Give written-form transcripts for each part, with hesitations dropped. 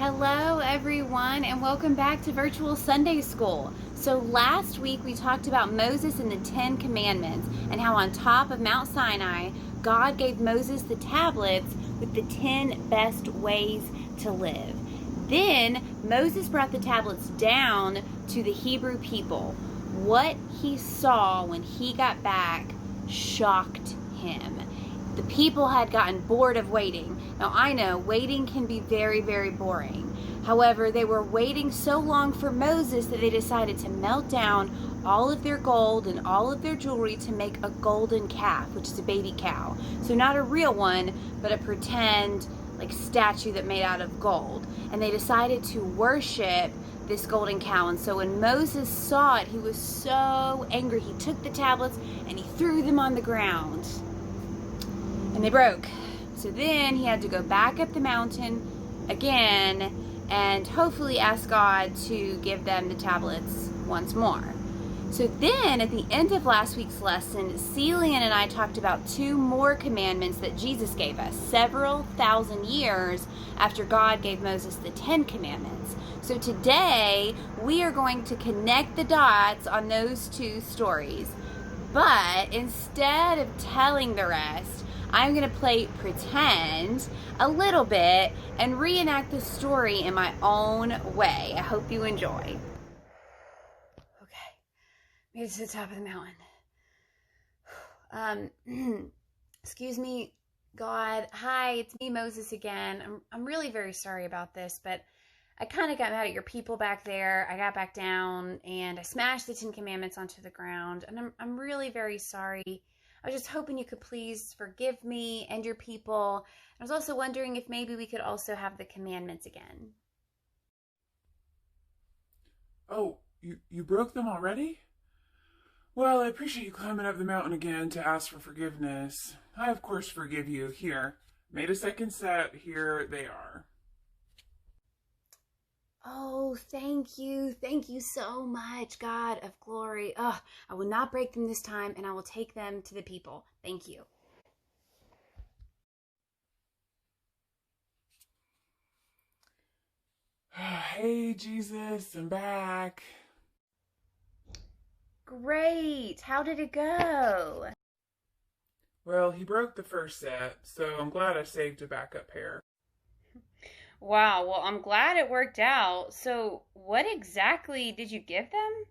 Hello, everyone, and welcome back to Virtual Sunday School. So last week we talked about Moses and the Ten Commandments and how on top of Mount Sinai, God gave Moses the tablets with the 10 best ways to live. Then Moses brought the tablets down to the Hebrew people. What he saw when he got back shocked him. The people had gotten bored of waiting. Now I know waiting can be very, very boring. However, they were waiting so long for Moses that they decided to melt down all of their gold and all of their jewelry to make a golden calf, which is a baby cow. So not a real one, but a pretend statue that made out of gold. And they decided to worship this golden cow. And so when Moses saw it, he was so angry. He took the tablets and he threw them on the ground. And they broke. So then he had to go back up the mountain again and hopefully ask God to give them the tablets once more. So then at the end of last week's lesson, Celian and I talked about 2 more commandments that Jesus gave us several thousand years after God gave Moses the 10 commandments. So today we are going to connect the dots on those 2 stories. But instead of telling the rest, I'm going to play pretend a little bit and reenact the story in my own way. I hope you enjoy. Okay, made it to the top of the mountain. Excuse me, God. Hi, it's me, Moses, again. I'm really very sorry about this, but I kind of got mad at your people back there. I got back down and I smashed the 10 Commandments onto the ground, and I'm really very sorry. I was just hoping you could please forgive me and your people. I was also wondering if maybe we could also have the commandments again. Oh, you broke them already? Well, I appreciate you climbing up the mountain again to ask for forgiveness. I, of course, forgive you. Here, made a second set. Here they are. Oh, thank you. Thank you so much, God of glory. I will not break them this time, and I will take them to the people. Thank you. Hey, Jesus, I'm back. Great. How did it go? Well, he broke the first set, so I'm glad I saved a backup pair. Wow, well, I'm glad it worked out. So, what exactly did you give them?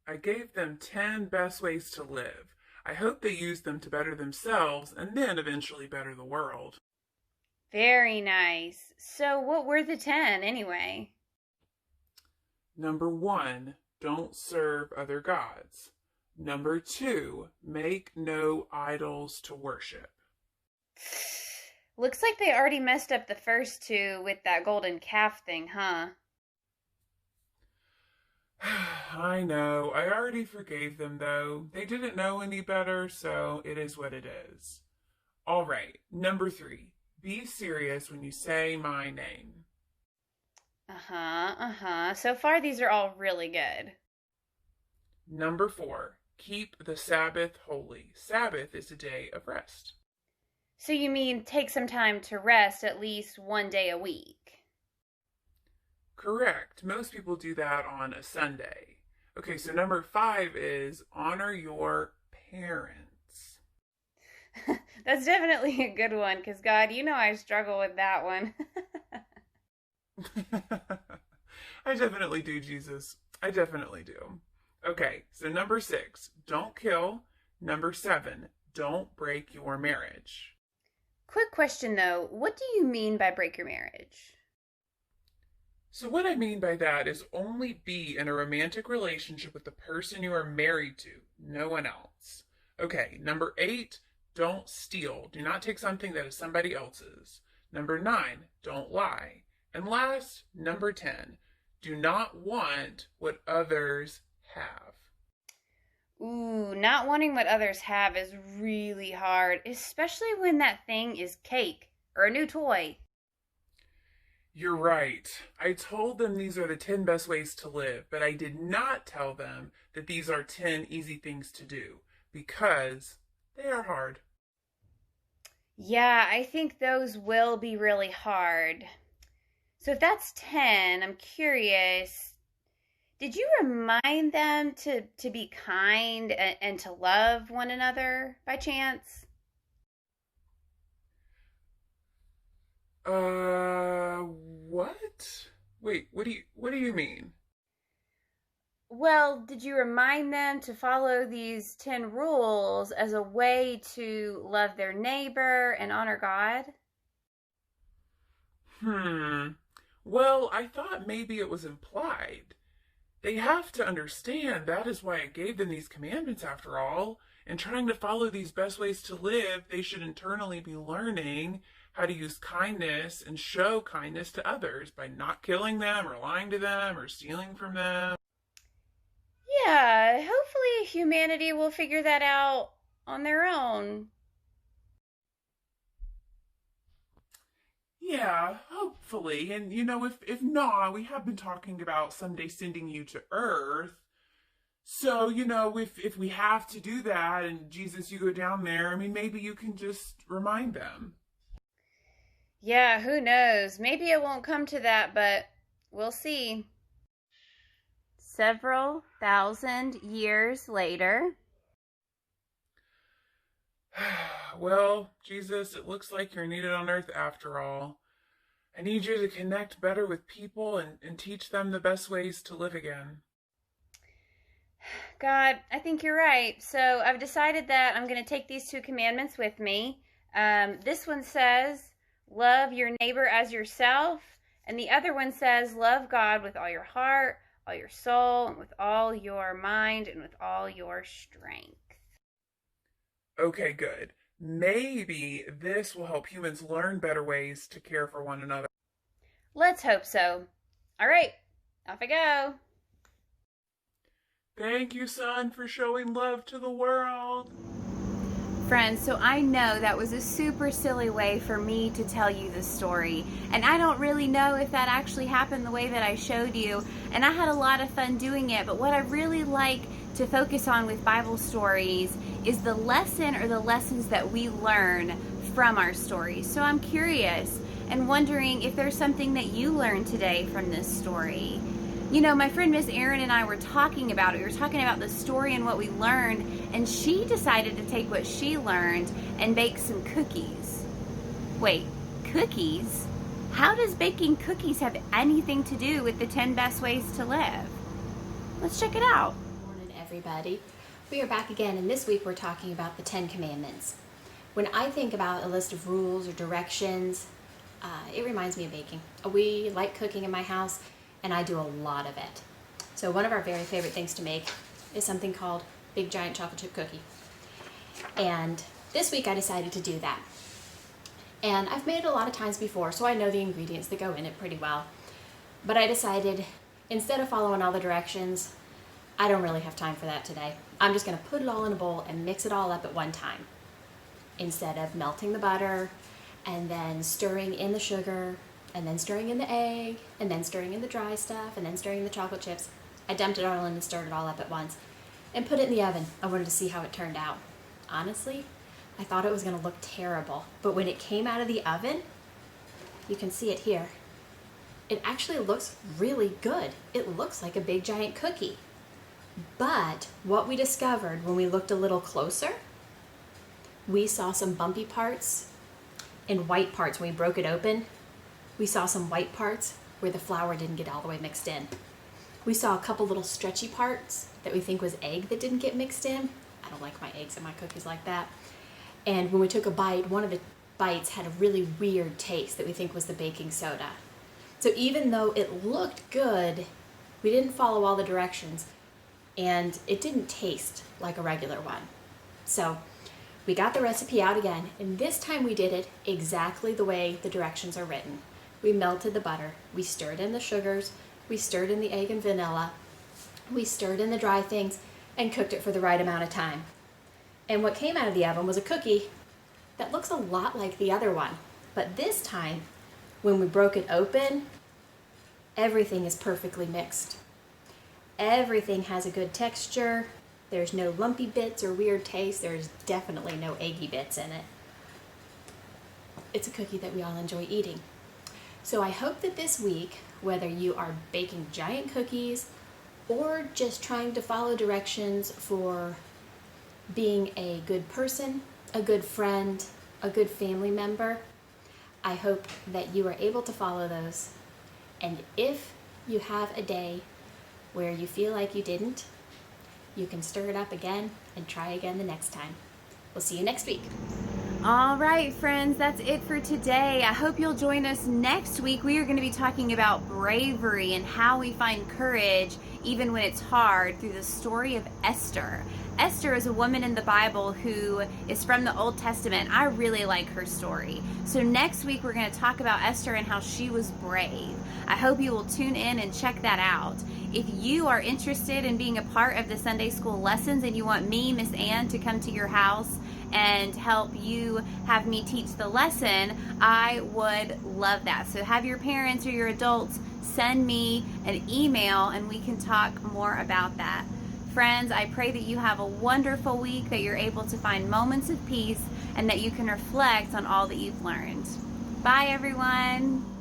I gave them 10 best ways to live. I hope they use them to better themselves and then eventually better the world. Very nice. So, what were the 10 anyway? Number 1, don't serve other gods. Number 2, make no idols to worship. Looks like they already messed up the first 2 with that golden calf thing, huh? I know. I already forgave them, though. They didn't know any better, so it is what it is. All right, number 3. Be serious when you say my name. So far, these are all really good. Number 4. Keep the Sabbath holy. Sabbath is a day of rest. So you mean take some time to rest at least one day a week? Correct. Most people do that on a Sunday. Okay, so number 5 is honor your parents. That's definitely a good one, because God, you know I struggle with that one. I definitely do, Jesus. I definitely do. Okay, so number 6, don't kill. Number 7, don't break your marriage. Quick question though, what do you mean by break your marriage? So what I mean by that is only be in a romantic relationship with the person you are married to, no one else. Okay, number 8, don't steal. Do not take something that is somebody else's. Number 9, don't lie. And last, number 10, do not want what others have. Ooh, not wanting what others have is really hard, especially when that thing is cake or a new toy. You're right. I told them these are the 10 best ways to live, but I did not tell them that these are 10 easy things to do, because they are hard. Yeah, I think those will be really hard. So if that's 10, I'm curious, did you remind them to be kind and to love one another by chance? What? Wait, what do you mean? Well, did you remind them to follow these 10 rules as a way to love their neighbor and honor God? Hmm. Well, I thought maybe it was implied. They have to understand that is why I gave them these commandments after all. And trying to follow these best ways to live, they should internally be learning how to use kindness and show kindness to others by not killing them or lying to them or stealing from them. Yeah, hopefully humanity will figure that out on their own. Yeah, hopefully. And if not, we have been talking about someday sending you to Earth. So, if we have to do that and Jesus, you go down there, I mean, maybe you can just remind them. Yeah, who knows? Maybe it won't come to that, but we'll see. Several thousand years later. Well, Jesus, it looks like you're needed on Earth after all. I need you to connect better with people and teach them the best ways to live again. God, I think you're right. So I've decided that I'm going to take these two commandments with me. This one says, love your neighbor as yourself. And the other one says, love God with all your heart, all your soul, and with all your mind, and with all your strength. Okay, good. Maybe this will help humans learn better ways to care for one another. Let's hope so. All right, off I go. Thank you, son, for showing love to the world. Friends, so I know that was a super silly way for me to tell you this story. And I don't really know if that actually happened the way that I showed you. And I had a lot of fun doing it. But what I really like to focus on with Bible stories is the lesson or the lessons that we learn from our stories. So I'm curious and wondering if there's something that you learned today from this story. You know, my friend Miss Erin and I were talking about it. We were talking about the story and what we learned, and she decided to take what she learned and bake some cookies. Wait, cookies? How does baking cookies have anything to do with the 10 best ways to live? Let's check it out. Good morning, everybody. We are back again, and this week we're talking about the 10 Commandments. When I think about a list of rules or directions, it reminds me of baking. We like cooking in my house, and I do a lot of it. So one of our very favorite things to make is something called Big Giant Chocolate Chip Cookie. And this week I decided to do that. And I've made it a lot of times before, so I know the ingredients that go in it pretty well. But I decided, instead of following all the directions, I don't really have time for that today. I'm just gonna put it all in a bowl and mix it all up at one time, instead of melting the butter and then stirring in the sugar and then stirring in the egg, and then stirring in the dry stuff, and then stirring in the chocolate chips. I dumped it all in and stirred it all up at once, and put it in the oven. I wanted to see how it turned out. Honestly, I thought it was gonna look terrible, but when it came out of the oven, you can see it here, it actually looks really good. It looks like a big giant cookie. But what we discovered when we looked a little closer, we saw some bumpy parts and white parts when we broke it open. We saw some white parts where the flour didn't get all the way mixed in. We saw a couple little stretchy parts that we think was egg that didn't get mixed in. I don't like my eggs and my cookies like that. And when we took a bite, one of the bites had a really weird taste that we think was the baking soda. So even though it looked good, we didn't follow all the directions, and it didn't taste like a regular one. So we got the recipe out again, and this time we did it exactly the way the directions are written. We melted the butter, we stirred in the sugars, we stirred in the egg and vanilla, we stirred in the dry things, and cooked it for the right amount of time. And what came out of the oven was a cookie that looks a lot like the other one. But this time, when we broke it open, everything is perfectly mixed. Everything has a good texture. There's no lumpy bits or weird taste. There's definitely no eggy bits in it. It's a cookie that we all enjoy eating. So I hope that this week, whether you are baking giant cookies or just trying to follow directions for being a good person, a good friend, a good family member, I hope that you are able to follow those. And if you have a day where you feel like you didn't, you can stir it up again and try again the next time. We'll see you next week. All right, friends, that's it for today. I hope you'll join us next week. We are going to be talking about bravery and how we find courage even when it's hard through the story of Esther. Esther is a woman in the Bible who is from the Old Testament. I really like her story. So next week we're going to talk about Esther and how she was brave. I hope you will tune in and check that out. If you are interested in being a part of the Sunday school lessons and you want me, Miss Ann, to come to your house and help you have me teach the lesson, I would love that. So have your parents or your adults send me an email and we can talk more about that. Friends, I pray that you have a wonderful week, that you're able to find moments of peace, and that you can reflect on all that you've learned. Bye, everyone.